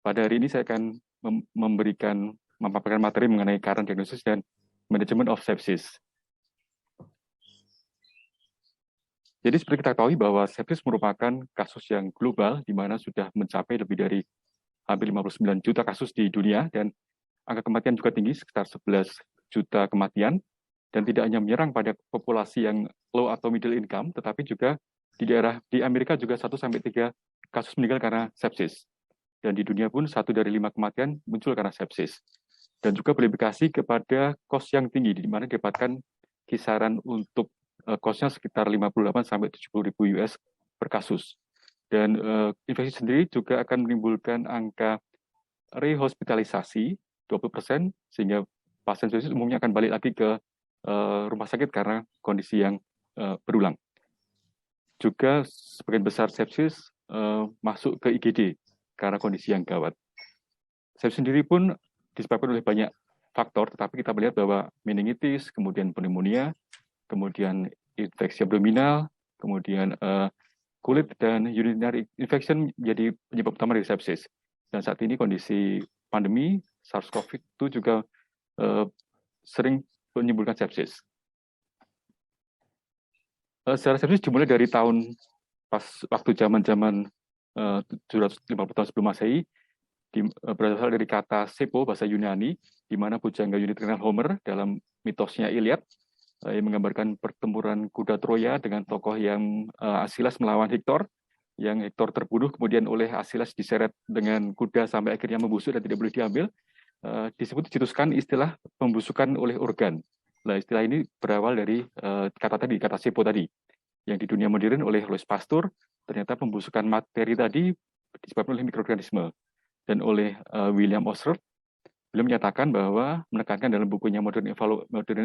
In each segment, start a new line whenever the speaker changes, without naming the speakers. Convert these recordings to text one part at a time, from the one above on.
Pada hari ini saya akan memaparkan materi mengenai current diagnosis dan management of sepsis. Jadi seperti kita ketahui bahwa sepsis merupakan kasus yang global, di mana sudah mencapai lebih dari hampir 59 juta kasus di dunia, dan angka kematian juga tinggi, sekitar 11 juta kematian, dan tidak hanya menyerang pada populasi yang low atau middle income, tetapi juga di Amerika juga 1-3 kasus meninggal karena sepsis. Dan di dunia pun 1 dari 5 kematian muncul karena sepsis. Dan juga berimplikasi kepada cost yang tinggi, di mana didapatkan kisaran untuk cost-nya sekitar 58-70 ribu US per kasus. Dan infeksi sendiri juga akan menimbulkan angka rehospitalisasi 20%, sehingga pasien sepsis umumnya akan balik lagi ke rumah sakit karena kondisi yang berulang. Juga sebagian besar sepsis masuk ke IGD karena kondisi yang gawat. Sepsis sendiri pun disebabkan oleh banyak faktor, tetapi kita melihat bahwa meningitis, kemudian pneumonia, kemudian infeksi abdominal, kemudian kulit dan urinary infection menjadi penyebab utama dari sepsis. Dan saat ini kondisi pandemi SARS-CoV-2 juga sering menimbulkan sepsis. Secara sepsis dimulai dari waktu zaman-zaman 750 tahun sebelum Masehi, berasal dari kata sepo, bahasa Yunani, di mana pujangga Yunani terkenal Homer dalam mitosnya Iliad, yang menggambarkan pertempuran kuda Troya dengan tokoh yang Asilas melawan Hektor, yang Hektor terbunuh, kemudian oleh Asilas diseret dengan kuda sampai akhirnya membusuk dan tidak boleh diambil. Dicetuskan istilah pembusukan oleh organ. Nah, istilah ini berawal dari kata sepo tadi, yang di dunia modern oleh Louis Pasteur, ternyata pembusukan materi tadi disebabkan oleh mikroorganisme. Dan oleh William Osler, beliau menyatakan bahwa menekankan dalam bukunya Modern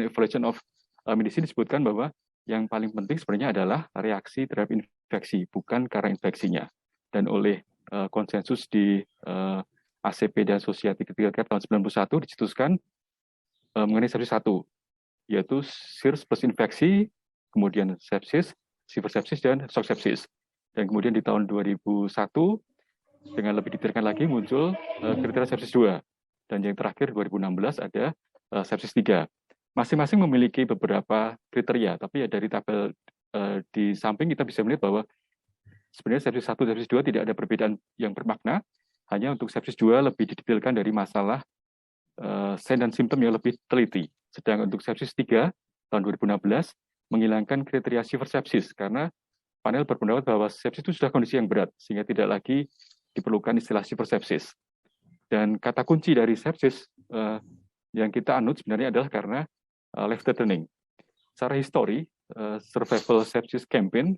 Evaluation of Medicine, disebutkan bahwa yang paling penting sebenarnya adalah reaksi terhadap infeksi, bukan karena infeksinya. Dan oleh konsensus di ACP dan Society Critical Care tahun 91 dicetuskan mengenai sepsis 1, yaitu SIRS plus infeksi, kemudian sepsis, severe sepsis, dan shock sepsis. Dan kemudian di tahun 2001, dengan lebih detailkan lagi muncul kriteria sepsis 2. Dan yang terakhir 2016 ada sepsis 3. Masing-masing memiliki beberapa kriteria, tapi ya dari tabel di samping kita bisa melihat bahwa sebenarnya sepsis 1 dan sepsis 2 tidak ada perbedaan yang bermakna, hanya untuk sepsis 2 lebih didetailkan dari masalah sign dan simptom yang lebih teliti. Sedangkan untuk sepsis 3 tahun 2016 menghilangkan kriteria severe sepsis, karena panel berpendapat bahwa sepsis itu sudah kondisi yang berat, sehingga tidak lagi diperlukan istilah severe sepsis. Dan kata kunci dari sepsis yang kita anut sebenarnya adalah karena life threatening. Secara histori, survival sepsis campaign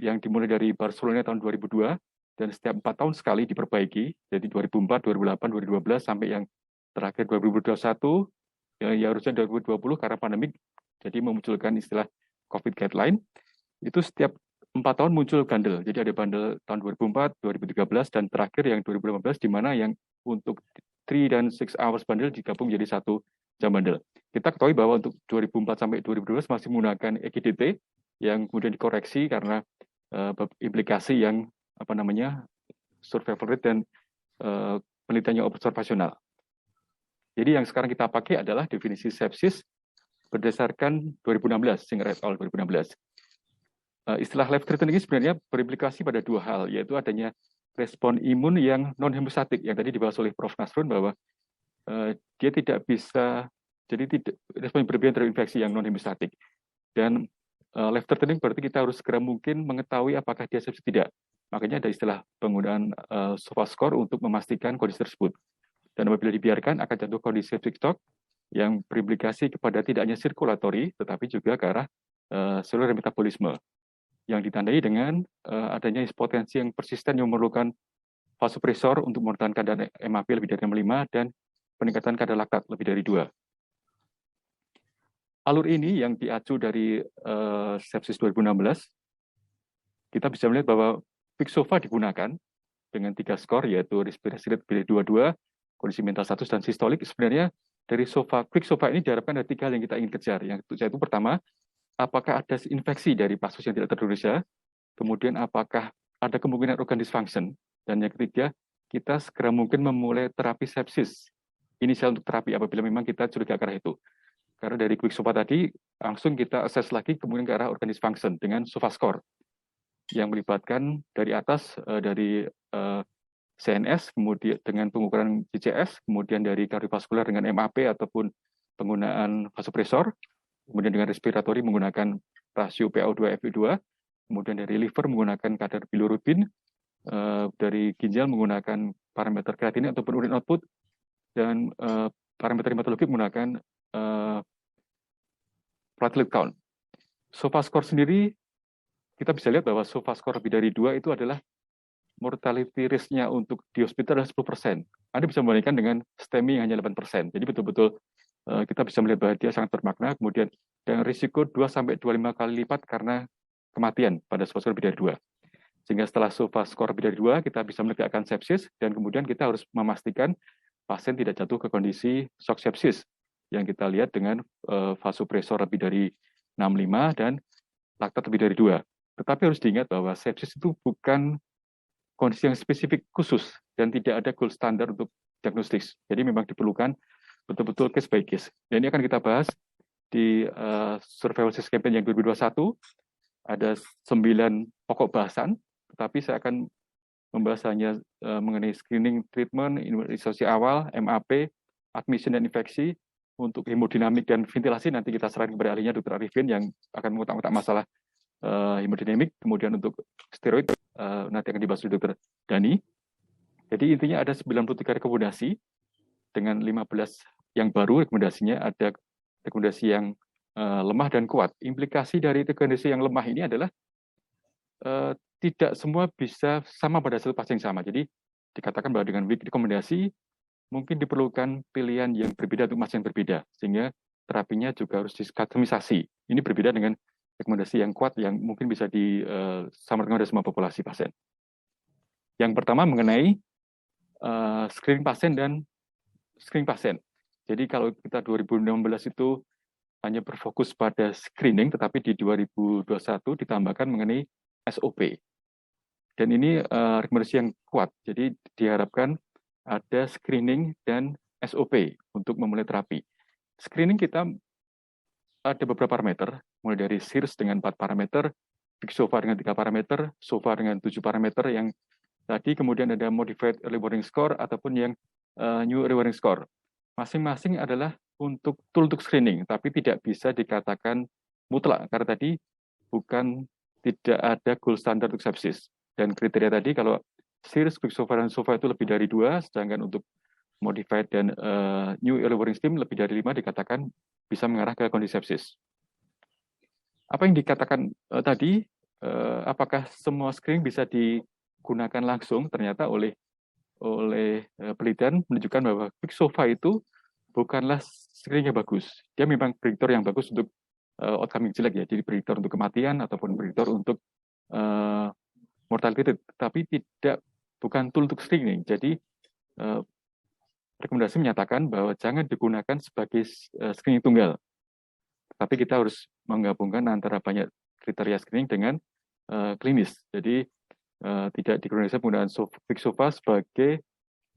yang dimulai dari Barcelona tahun 2002 dan setiap 4 tahun sekali diperbaiki, jadi 2004, 2008, 2012 sampai yang terakhir 2021, ya harusnya 2020 karena pandemik, jadi memunculkan istilah COVID guideline. Itu setiap 4 tahun muncul bundle. Jadi ada bundle tahun 2004, 2013, dan terakhir yang 2015, di mana yang untuk 3 dan 6 hours bundle digabung menjadi satu jam bundle. Kita ketahui bahwa untuk 2004 sampai 2012 masih menggunakan EGDT yang kemudian dikoreksi karena implikasi yang survival rate dan penelitiannya observasional. Jadi yang sekarang kita pakai adalah definisi sepsis berdasarkan 2016, Singer et al. 2016. Istilah life threatening ini sebenarnya berimplikasi pada 2 hal, yaitu adanya respon imun yang non-hemostatik, yang tadi dibahas oleh Prof. Nasrun, bahwa dia tidak bisa, jadi tidak respon yang berlebihan terhadap infeksi yang non-hemostatik. Dan life threatening berarti kita harus segera mungkin mengetahui apakah dia sepsis tidak. Makanya ada istilah penggunaan SOFA score untuk memastikan kondisi tersebut. Dan apabila dibiarkan akan jatuh kondisi septic shock yang berimplikasi kepada tidak hanya sirkulatori, tetapi juga ke arah seluler metabolisme, yang ditandai dengan adanya hipotensi yang persisten yang memerlukan vasopresor untuk menekan kadar MAP lebih dari 5 dan peningkatan kadar laktat lebih dari 2. Alur ini yang diacu dari sepsis 2016, kita bisa melihat bahwa Quick SOFA digunakan dengan 3 skor, yaitu respirasi rate lebih dari 22, kondisi mental status, dan sistolik. Sebenarnya dari Quick SOFA ini diharapkan ada 3 hal yang kita ingin kejar. Yaitu pertama, apakah ada infeksi dari kasus yang tidak terdiagnosa, kemudian apakah ada kemungkinan organ dysfunction, dan yang ketiga, kita segera mungkin memulai terapi sepsis inisial untuk terapi apabila memang kita curiga ke arah itu. Karena dari quick SOFA tadi langsung kita assess lagi kemudian ke arah organ dysfunction dengan SOFA score yang melibatkan dari atas dari CNS, kemudian dengan pengukuran JCS, kemudian dari kardiovaskular dengan MAP ataupun penggunaan vasopresor, kemudian dengan respiratory menggunakan rasio PaO2 FeO2, kemudian dari liver menggunakan kadar bilirubin, dari ginjal menggunakan parameter kreatinin ataupun urine output, dan parameter hematologi menggunakan platelet count. SOFA score sendiri, kita bisa lihat bahwa SOFA score lebih dari 2 itu adalah mortality risk-nya untuk di hospital adalah 10%. Anda bisa membandingkan dengan STEMI yang hanya 8%. Jadi betul-betul kita bisa melihat bahwa dia sangat bermakna, kemudian dengan risiko 2-25 kali lipat karena kematian pada SOFA score lebih dari 2. Sehingga setelah SOFA score lebih dari 2, kita bisa menegakkan sepsis, dan kemudian kita harus memastikan pasien tidak jatuh ke kondisi shock sepsis, yang kita lihat dengan vasopresor lebih dari 65 dan laktat lebih dari 2. Tetapi harus diingat bahwa sepsis itu bukan kondisi yang spesifik khusus dan tidak ada gold standar untuk diagnostis. Jadi memang diperlukan betul-betul case by case. Dan ini akan kita bahas di Surveillance Campaign yang 2021. Ada 9 pokok bahasan, tetapi saya akan membahas hanya mengenai screening, treatment, imunisasi awal, MAP, admission dan infeksi. Untuk hemodinamik dan ventilasi nanti kita serahkan kepada ahlinya Dr. Arifin yang akan mengutak-utak masalah hemodinamik. Kemudian untuk steroid nanti akan dibahas oleh Dr. Dani. Jadi intinya ada 93 rekomendasi dengan 15 yang baru rekomendasinya. Ada rekomendasi yang lemah dan kuat. Implikasi dari rekomendasi yang lemah ini adalah tidak semua bisa sama pada satu pasien yang sama. Jadi dikatakan bahwa dengan weak rekomendasi mungkin diperlukan pilihan yang berbeda untuk pasien yang berbeda, sehingga terapinya juga harus diskatemisasi. Ini berbeda dengan rekomendasi yang kuat yang mungkin bisa disamarkan oleh semua populasi pasien. Yang pertama mengenai screening pasien dan screening pasien. Jadi kalau kita 2016 itu hanya berfokus pada screening, tetapi di 2021 ditambahkan mengenai SOP. Dan ini rekomendasi yang kuat, jadi diharapkan ada screening dan SOP untuk memulai terapi. Screening kita ada beberapa parameter, mulai dari SIRS dengan 4 parameter, Big SOFA dengan 3 parameter, SOFA dengan 7 parameter yang tadi, kemudian ada Modified Early Warning Score ataupun yang New Early Warning Score. Masing-masing adalah untuk tool untuk screening, tapi tidak bisa dikatakan mutlak, karena tadi bukan tidak ada gold standard untuk sepsis. Dan kriteria tadi kalau SIRS, Quick SOFA, dan SOFA itu lebih dari 2, sedangkan untuk Modified dan New Early Warning Scheme lebih dari 5 dikatakan bisa mengarah ke kondisi sepsis. Apa yang dikatakan tadi, apakah semua screening bisa digunakan langsung? Ternyata oleh penelitian menunjukkan bahwa Quick SOFA itu bukanlah screening yang bagus. Dia memang prediktor yang bagus untuk outcome yang jelek ya, jadi prediktor untuk kematian ataupun prediktor untuk mortality, tapi bukan tool untuk screening. Jadi rekomendasi menyatakan bahwa jangan digunakan sebagai screening tunggal, tapi kita harus menggabungkan antara banyak kriteria screening dengan klinis. Jadi tidak digunakan penggunaan Quick SOFA sebagai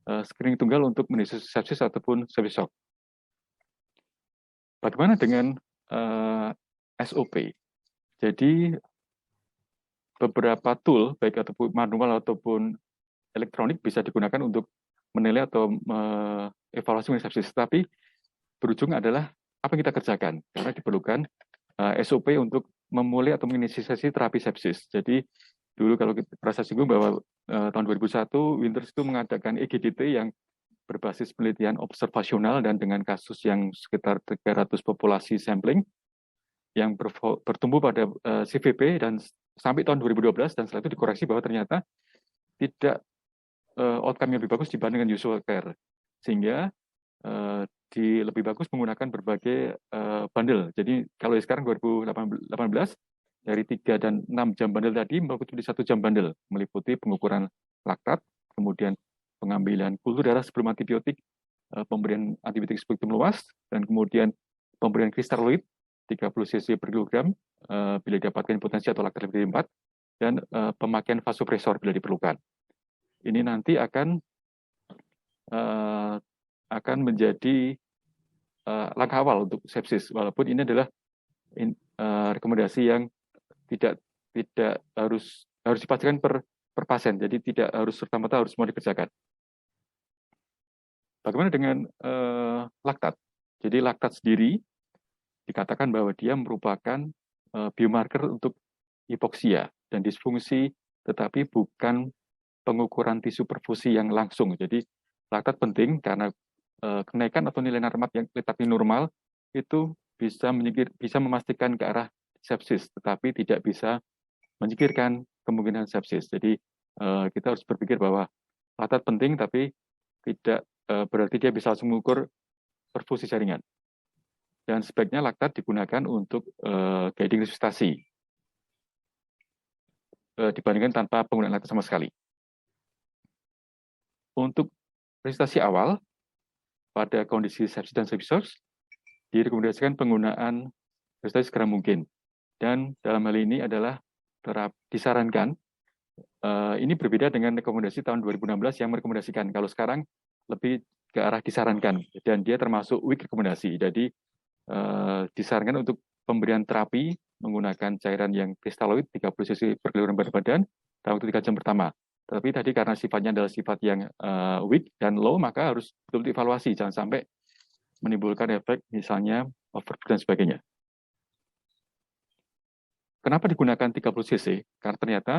screening tunggal untuk mendiagnosis sepsis ataupun sepsis shock. Bagaimana dengan SOP? Jadi beberapa tool, baik ataupun manual ataupun elektronik, bisa digunakan untuk menilai atau evaluasi sepsis. Tapi berujung adalah apa yang kita kerjakan, karena diperlukan SOP untuk memulai atau menginisiasi terapi sepsis. Jadi dulu kalau kita merasa singgung bahwa tahun 2001 Winters itu mengadakan EGDT yang berbasis penelitian observasional dan dengan kasus yang sekitar 300 populasi sampling yang bertumbuh pada CVP dan sampai tahun 2012, dan setelah itu dikoreksi bahwa ternyata tidak outcome yang lebih bagus dibandingkan usual care, sehingga lebih bagus menggunakan berbagai bundle. Jadi kalau sekarang 2018 dari 3 dan 6 jam bundle tadi meliputi 1 jam bundle, meliputi pengukuran laktat, kemudian pengambilan kultur darah sebelum antibiotik, pemberian antibiotik spektrum luas, dan kemudian pemberian kristaloid 30 cc per kilogram bila didapatkan potensi atau laktat lebih dari 4, dan pemakaian vasopresor bila diperlukan. Ini nanti akan akan menjadi langkah awal untuk sepsis, walaupun ini adalah rekomendasi yang tidak harus dipastikan per pasien, jadi tidak harus serta-merta harus semua dikerjakan. Bagaimana dengan laktat? Jadi laktat sendiri dikatakan bahwa dia merupakan biomarker untuk hipoksia dan disfungsi, tetapi bukan pengukuran tisu perfusi yang langsung. Jadi laktat penting karena kenaikan atau nilai narmat yang letaknya normal itu bisa memastikan ke arah sepsis, tetapi tidak bisa menyingkirkan kemungkinan sepsis. Jadi kita harus berpikir bahwa laktat penting, tapi tidak berarti dia bisa langsung mengukur perfusi jaringan. Dan sebaiknya laktat digunakan untuk guiding resusitasi dibandingkan tanpa penggunaan laktat sama sekali. Untuk resusitasi awal pada kondisi sepsis dan sepsis, direkomendasikan penggunaan resusitasi segera mungkin. Dan dalam hal ini adalah disarankan, ini berbeda dengan rekomendasi tahun 2016 yang merekomendasikan. Kalau sekarang lebih ke arah disarankan, dan dia termasuk weak rekomendasi. Jadi disarankan untuk pemberian terapi menggunakan cairan yang kristaloid 30 cc per kilogram berat badan dalam waktu 3 jam pertama. Tapi tadi karena sifatnya adalah sifat yang weak dan low, maka harus betul dievaluasi, jangan sampai menimbulkan efek misalnya overdosis dan sebagainya. Kenapa digunakan 30 cc? Karena ternyata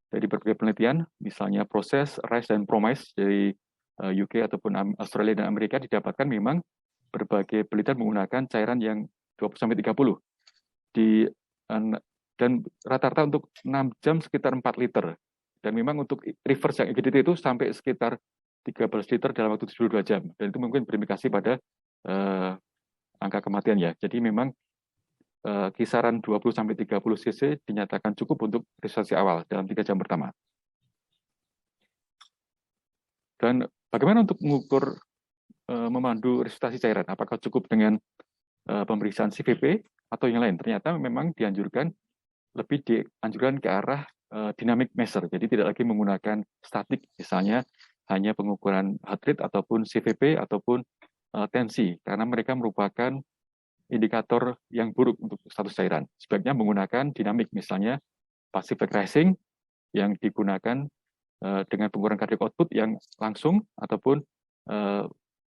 dari berbagai penelitian, misalnya proses, RISE, dan PROMISE dari UK ataupun Australia dan Amerika, didapatkan memang berbagai penelitian menggunakan cairan yang 20-30. Dan rata-rata untuk 6 jam sekitar 4 liter. Dan memang untuk reverse yang EGDT itu sampai sekitar 13 liter dalam waktu 72 jam. Dan itu mungkin berimplikasi pada angka kematian ya. Jadi memang kisaran 20-30 cc dinyatakan cukup untuk resusitasi awal dalam 3 jam pertama. Dan bagaimana untuk mengukur memandu resusitasi cairan? Apakah cukup dengan pemeriksaan CVP atau yang lain? Ternyata memang lebih dianjurkan ke arah dynamic measure. Jadi tidak lagi menggunakan statik, misalnya hanya pengukuran heart rate ataupun CVP ataupun tensi, karena mereka merupakan indikator yang buruk untuk status cairan. Sebaiknya menggunakan dinamik, misalnya passive rising yang digunakan dengan pengukuran cardiac output yang langsung ataupun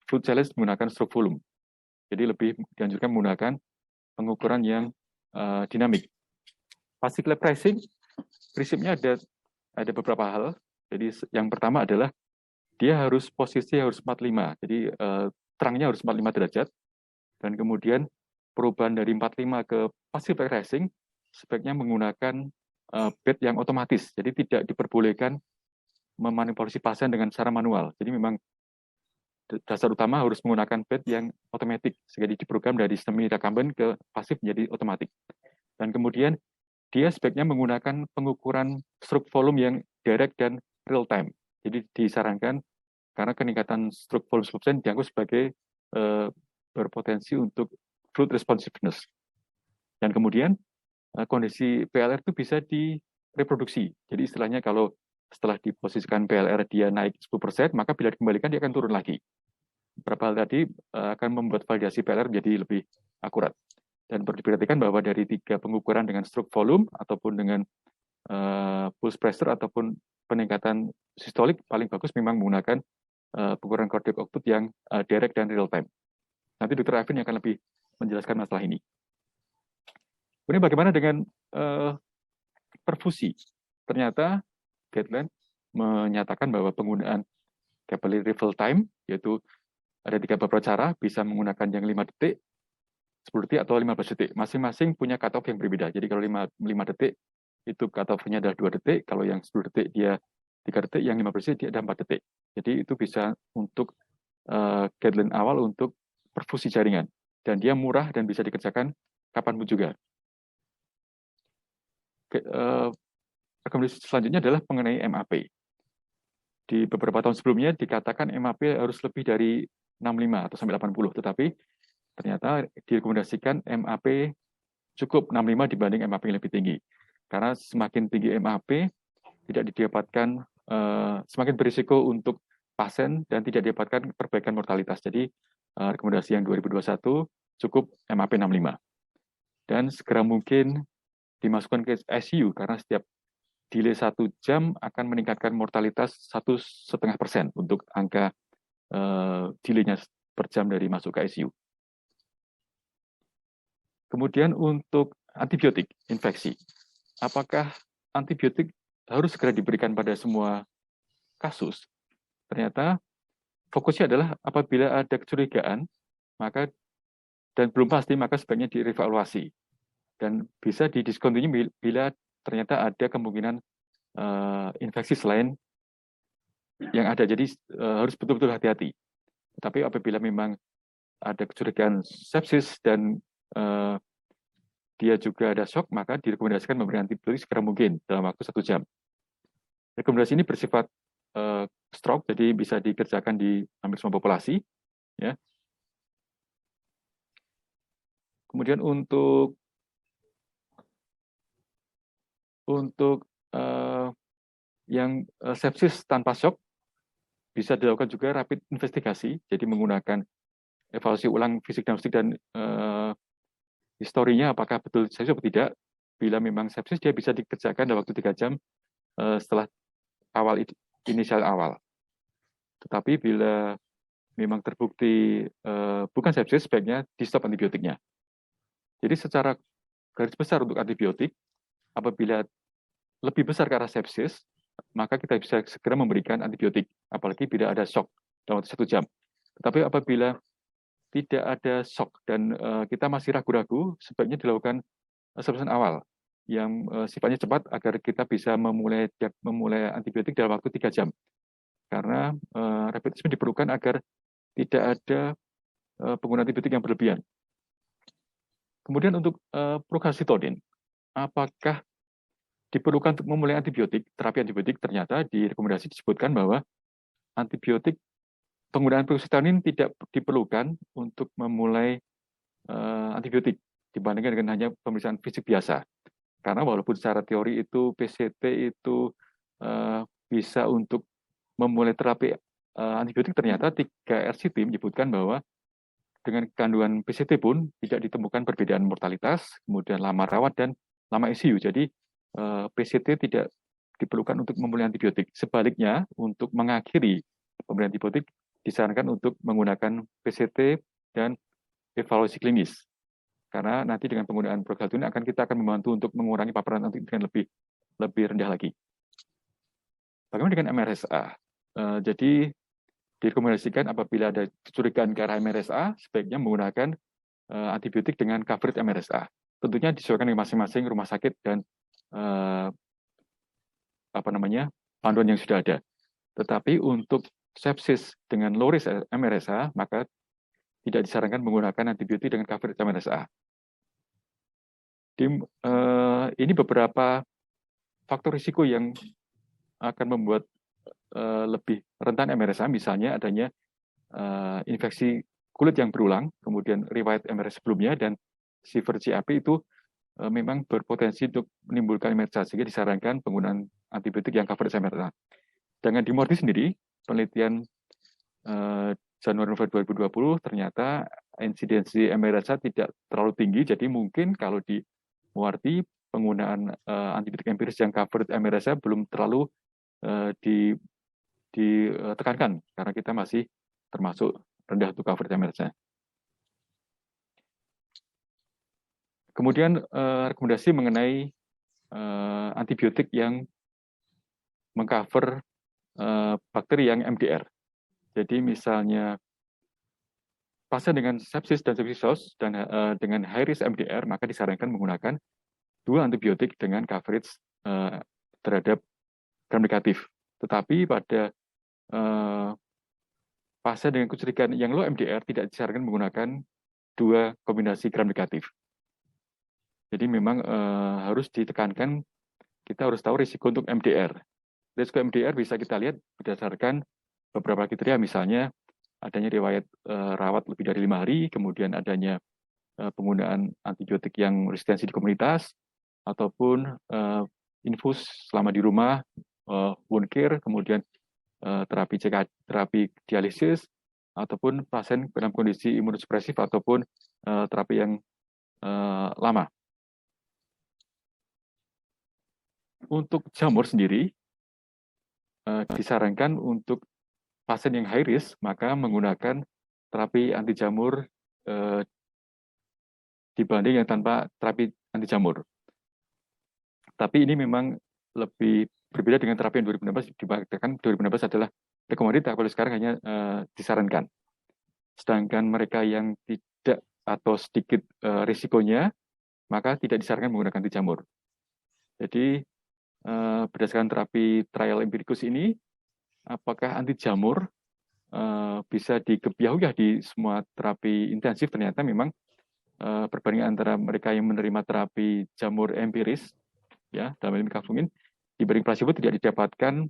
fluid challenge menggunakan stroke volume. Jadi lebih dianjurkan menggunakan pengukuran yang dinamik. Passive rising prinsipnya ada beberapa hal. Jadi yang pertama adalah dia posisi harus 45. Jadi terangnya harus 45 derajat, dan kemudian perubahan dari 45 ke passive rising sebaiknya menggunakan bed yang otomatis. Jadi tidak diperbolehkan memanipulasi pasien dengan cara manual. Jadi memang dasar utama harus menggunakan bed yang otomatis, sehingga diprogram dari sistem recumbent ke pasif menjadi otomatis. Dan kemudian dia sebaiknya menggunakan pengukuran stroke volume yang direct dan real time. Jadi disarankan karena peningkatan stroke volume 10% dianggap sebagai berpotensi untuk fluid responsiveness. Dan kemudian kondisi PLR itu bisa direproduksi. Jadi istilahnya kalau setelah diposisikan PLR dia naik 10%, maka bila dikembalikan dia akan turun lagi. Beberapa hal tadi akan membuat validasi PLR menjadi lebih akurat. Dan perlu diperhatikan bahwa dari 3 pengukuran dengan stroke volume ataupun dengan pulse pressure ataupun peningkatan sistolik, paling bagus memang menggunakan pengukuran cardiac output yang direct dan real time. Nanti Dr. Alvin yang akan lebih menjelaskan masalah ini. Kemudian bagaimana dengan perfusi? Ternyata guideline menyatakan bahwa penggunaan capillary refill time, yaitu ada 3 beberapa cara, bisa menggunakan yang 5 detik, 10 detik, atau 15 detik. Masing-masing punya cut-off yang berbeda. Jadi kalau 5 detik, itu cut-off-nya adalah 2 detik, kalau yang 10 detik dia 3 detik, yang 15 detik dia ada 4 detik. Jadi itu bisa untuk guideline awal untuk perfusi jaringan. Dan dia murah dan bisa dikerjakan kapanpun juga. Rekomendasi selanjutnya adalah mengenai MAP. Di beberapa tahun sebelumnya dikatakan MAP harus lebih dari 65 atau sampai 80, tetapi ternyata direkomendasikan MAP cukup 65 dibanding MAP yang lebih tinggi. Karena semakin tinggi MAP, tidak didapatkan, semakin berisiko untuk pasien dan tidak didapatkan perbaikan mortalitas. Jadi rekomendasi yang 2021 cukup MAP 65. Dan segera mungkin dimasukkan ke ICU karena setiap delay 1 jam akan meningkatkan mortalitas 1,5% untuk angka delay-nya per jam dari masuk ke ICU. Kemudian untuk antibiotik infeksi, apakah antibiotik harus segera diberikan pada semua kasus? Ternyata fokusnya adalah apabila ada kecurigaan, maka dan belum pasti, maka sebaiknya direvaluasi dan bisa didiskontinue bila ternyata ada kemungkinan infeksi selain yang ada. Jadi harus betul-betul hati-hati. Tapi apabila memang ada kecurigaan sepsis dan dia juga ada shock, maka direkomendasikan memberi antibiotik segera mungkin dalam waktu 1 jam. Rekomendasi ini bersifat stroke, jadi bisa dikerjakan di hampir semua populasi. Ya. Kemudian untuk yang sepsis tanpa shock bisa dilakukan juga rapid investigasi, jadi menggunakan evaluasi ulang fisik diagnostik dan historinya apakah betul sepsis atau tidak. Bila memang sepsis, dia bisa dikerjakan dalam waktu 3 jam setelah inisial awal. Tetapi bila memang terbukti bukan sepsis, sebaiknya di-stop antibiotiknya. Jadi secara garis besar untuk antibiotik, apabila lebih besar karena sepsis, maka kita bisa segera memberikan antibiotik, apalagi bila ada shock dalam waktu 1 jam. Tetapi apabila tidak ada shock dan kita masih ragu-ragu, sebaiknya dilakukan assessment awal yang sifatnya cepat agar kita bisa memulai antibiotik dalam waktu 3 jam. Karena rapid assessment diperlukan agar tidak ada penggunaan antibiotik yang berlebihan. Kemudian untuk procalcitonin, apakah diperlukan untuk memulai antibiotik, terapi antibiotik? Ternyata di rekomendasi disebutkan bahwa antibiotik, penggunaan procalcitonin tidak diperlukan untuk memulai antibiotik dibandingkan dengan hanya pemeriksaan fisik biasa. Karena walaupun secara teori itu PCT itu bisa untuk memulai terapi antibiotik, ternyata 3RCT menyebutkan bahwa dengan kandungan PCT pun tidak ditemukan perbedaan mortalitas, kemudian lama rawat dan lama ICU. Jadi PCT tidak diperlukan untuk memulai antibiotik. Sebaliknya, untuk mengakhiri pemberian antibiotik disarankan untuk menggunakan PCT dan evaluasi klinis. Karena nanti dengan penggunaan procalcitonin kita akan membantu untuk mengurangi paparan antibiotik dengan lebih rendah lagi. Bagaimana dengan MRSA? Jadi direkomendasikan apabila ada kecurigaan ke arah MRSA, sebaiknya menggunakan antibiotik dengan coverage MRSA. Tentunya disesuaikan dengan masing-masing rumah sakit dan panduan yang sudah ada. Tetapi untuk sepsis dengan low risk MRSA, maka tidak disarankan menggunakan antibiotik dengan coverage MRSA. Ini beberapa faktor risiko yang akan membuat lebih rentan MRSA, misalnya adanya infeksi kulit yang berulang, kemudian riwayat MRSA sebelumnya, dan severe CAP itu memang berpotensi untuk menimbulkan MRSA, sehingga disarankan penggunaan antibiotik yang coverage MRSA. Dengan di Mordi sendiri, penelitian Januari-November 2020, ternyata insidensi MRSA tidak terlalu tinggi, jadi mungkin kalau di Mordi, penggunaan antibiotik empiris yang coverage MRSA belum terlalu ditekankan, karena kita masih termasuk rendah untuk coverage MRSA. Kemudian rekomendasi mengenai antibiotik yang mengcover bakteri yang MDR. Jadi misalnya pasien dengan sepsis dan sepsis dan dengan high risk MDR, maka disarankan menggunakan 2 antibiotik dengan coverage terhadap gram negatif. Tetapi pada pasien dengan kecurigaan yang low MDR tidak disarankan menggunakan 2 kombinasi gram negatif. Jadi memang harus ditekankan, kita harus tahu risiko untuk MDR. Risiko MDR bisa kita lihat berdasarkan beberapa kriteria, misalnya adanya riwayat rawat lebih dari 5 hari, kemudian adanya penggunaan antibiotik yang resistensi di komunitas, ataupun infus selama di rumah, wound care, kemudian terapi dialisis, ataupun pasien dalam kondisi imunosupresif ataupun terapi yang lama. Untuk jamur sendiri, disarankan untuk pasien yang high risk, maka menggunakan terapi anti jamur dibanding yang tanpa terapi anti jamur. Tapi ini memang lebih berbeda dengan terapi yang 2016, dikatakan 2016 adalah rekomendasi, kalau sekarang hanya disarankan. Sedangkan mereka yang tidak atau sedikit risikonya, maka tidak disarankan menggunakan anti jamur. Jadi berdasarkan terapi trial empiricus ini, apakah anti jamur bisa dikebiahu ya di semua terapi intensif? Ternyata memang perbandingan antara mereka yang menerima terapi jamur empiris, ya dalam ini kafungin, dibanding placebo tidak didapatkan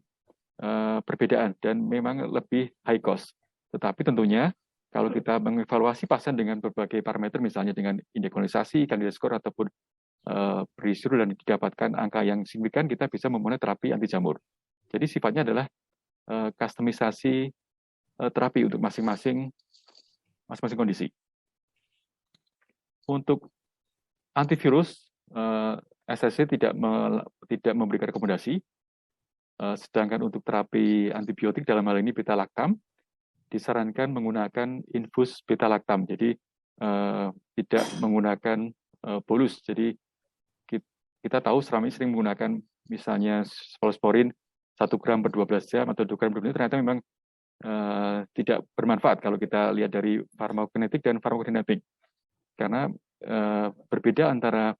perbedaan dan memang lebih high cost. Tetapi tentunya kalau kita mengevaluasi pasien dengan berbagai parameter, misalnya dengan indeks kondensasi, candidate score, ataupun berisur dan didapatkan angka yang signifikan, kita bisa memulai terapi anti jamur. Jadi sifatnya adalah kustomisasi terapi untuk masing-masing kondisi. Untuk antivirus, SSC tidak memberikan rekomendasi. Sedangkan untuk terapi antibiotik dalam hal ini beta-lactam, disarankan menggunakan infus beta-lactam. Jadi tidak menggunakan bolus. Jadi kita tahu selama ini sering menggunakan misalnya cephalosporin 1 gram per 12 jam atau 2 gram per menit, ternyata memang tidak bermanfaat kalau kita lihat dari farmakokinetik dan farmakodinamik. Karena berbeda antara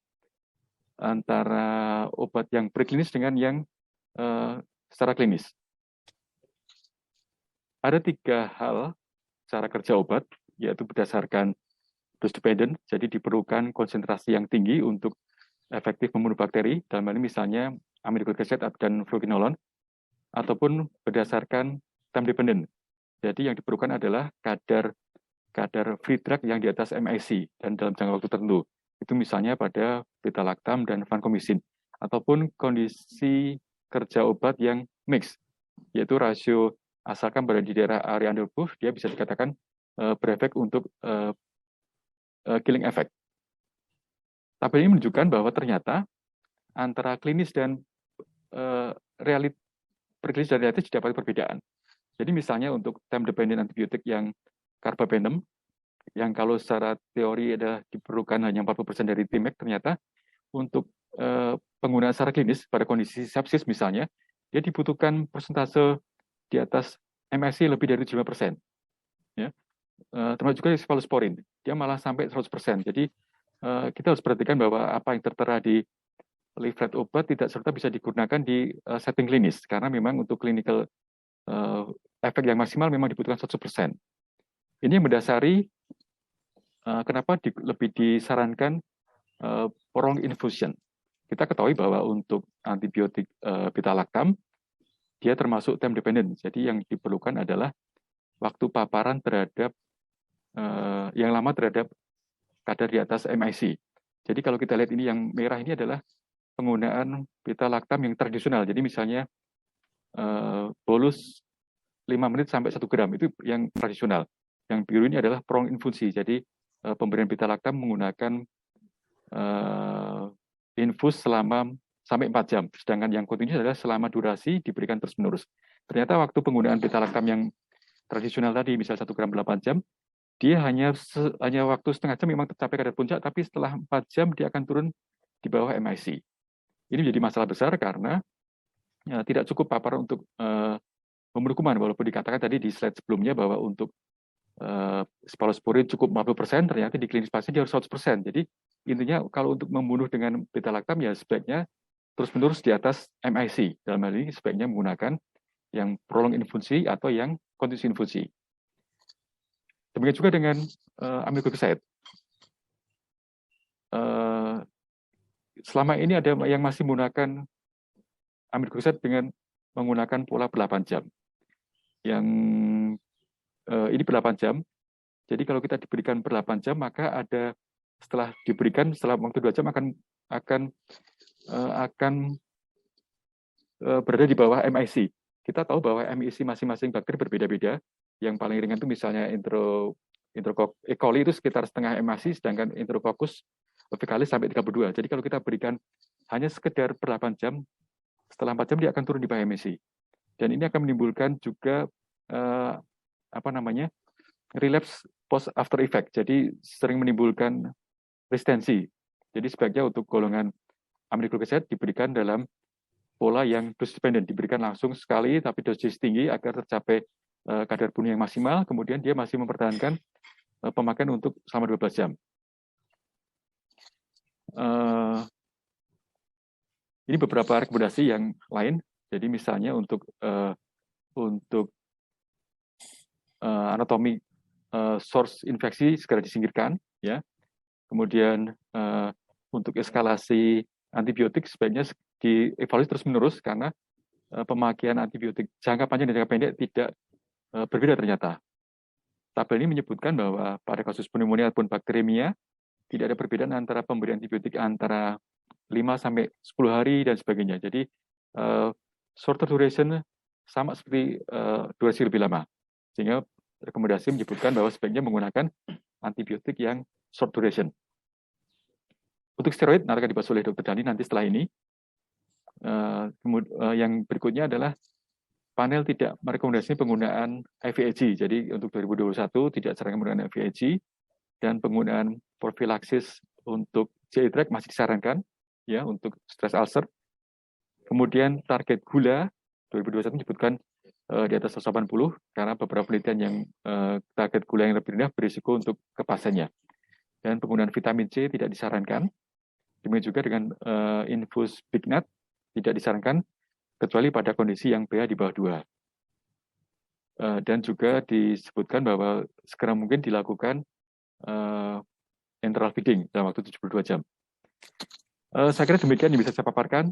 obat yang preklinis dengan yang secara klinis. Ada 3 hal cara kerja obat, yaitu berdasarkan dose dependent, jadi diperlukan konsentrasi yang tinggi untuk efektif membunuh bakteri, dalam hal ini misalnya aminobutyric acid dan fluokinolon, ataupun berdasarkan time dependent. Jadi yang diperlukan adalah kadar free drug yang di atas MIC dan dalam jangka waktu tertentu. Itu misalnya pada beta-lactam dan vancomycin, ataupun kondisi kerja obat yang mix, yaitu rasio asalkan berada di daerah area under proof, dia bisa dikatakan berefek untuk killing effect. Tabel ini menunjukkan bahwa ternyata antara klinis dan preklinis dan realitis didapat perbedaan. Jadi misalnya untuk time dependent antibiotik yang carbapenem, yang kalau secara teori ada diperlukan hanya 40% dari Tmax, ternyata untuk penggunaan secara klinis pada kondisi sepsis misalnya, dia dibutuhkan persentase di atas MSC lebih dari 75%. Ya. Termasuk juga cephalosporin, dia malah sampai 100%. Jadi kita harus perhatikan bahwa apa yang tertera di leaflet obat tidak serta bisa digunakan di setting klinis, karena memang untuk clinical efek yang maksimal memang dibutuhkan 100%. Ini yang mendasari kenapa lebih disarankan prolonged infusion. Kita ketahui bahwa untuk antibiotik beta-lactam, dia termasuk time dependent. Jadi yang diperlukan adalah waktu paparan terhadap yang lama terhadap kadar di atas MIC. Jadi kalau kita lihat ini yang merah ini adalah penggunaan beta-lactam yang tradisional. Jadi misalnya bolus 5 menit sampai 1 gram, itu yang tradisional. Yang biru ini adalah prolonged infusi. Jadi pemberian beta-lactam menggunakan infus selama sampai 4 jam. Sedangkan yang kontinu adalah selama durasi diberikan terus-menerus. Ternyata waktu penggunaan beta-lactam yang tradisional tadi, misalnya 1 gram 8 jam, dia hanya waktu setengah jam memang tercapai kadar puncak, tapi setelah 4 jam dia akan turun di bawah MIC. Ini menjadi masalah besar karena tidak cukup paparan untuk membunuh kuman, walaupun dikatakan tadi di slide sebelumnya bahwa untuk cephalosporin cukup 50%, ternyata di klinis pasien dia harus 100%. Jadi intinya kalau untuk membunuh dengan beta-lactam ya sebaiknya terus-menerus di atas MIC. Dalam hal ini sebaiknya menggunakan yang prolonged infusi atau yang continuous infusi. Demikian juga dengan aminobutyric acid. Selama ini ada yang masih menggunakan aminobutyric acid dengan menggunakan pola 8 jam. Yang ini 8 jam. Jadi kalau kita diberikan 8 jam, maka ada setelah diberikan setelah waktu 2 jam akan berada di bawah MIC. kita tahu bahwa emisi masing-masing bakteri berbeda-beda. Yang paling ringan itu misalnya E. coli itu sekitar setengah emisi, sedangkan Enterococcus faecalis sampai 32. Jadi kalau kita berikan hanya sekedar per 8 jam, setelah 4 jam dia akan turun di bawah emisi. Dan ini akan menimbulkan juga relapse post after effect. Jadi sering menimbulkan resistensi. Jadi sebaiknya untuk golongan aminoglycoside diberikan dalam pola yang dosis dependent, diberikan langsung sekali tapi dosis tinggi agar tercapai kadar bunuh yang maksimal, kemudian dia masih mempertahankan pemakaian untuk selama 12 jam. Ini beberapa rekomendasi yang lain. Jadi misalnya untuk anatomi source infeksi segera disingkirkan, ya. Kemudian untuk eskalasi antibiotik sebaiknya dievaluasi terus-menerus karena pemakaian antibiotik jangka panjang dan jangka pendek tidak berbeda ternyata. Tabel ini menyebutkan bahwa pada kasus pneumonia ataupun bakteremia tidak ada perbedaan antara pemberian antibiotik antara 5 sampai 10 hari dan sebagainya. Jadi shorter duration sama seperti durasi lebih lama. Sehingga rekomendasi menyebutkan bahwa sebaiknya menggunakan antibiotik yang short duration. Untuk steroid nanti akan dibahas oleh Dr. Dani nanti setelah ini. Yang berikutnya adalah panel tidak merekomendasikan penggunaan IVIG. Jadi untuk 2021 tidak sarankan penggunaan IVIG dan penggunaan profilaksis untuk GI tract masih disarankan ya untuk stress ulcer. Kemudian target gula 2021 disebutkan di atas 180 karena beberapa penelitian yang target gula yang lebih rendah berisiko untuk ke pasiennya. Dan penggunaan vitamin C tidak disarankan. Demikian juga dengan infus Big Nut tidak disarankan kecuali pada kondisi yang pH di bawah 2. Dan juga disebutkan bahwa segera mungkin dilakukan enteral feeding dalam waktu 72 jam. Saya kira demikian yang bisa saya paparkan.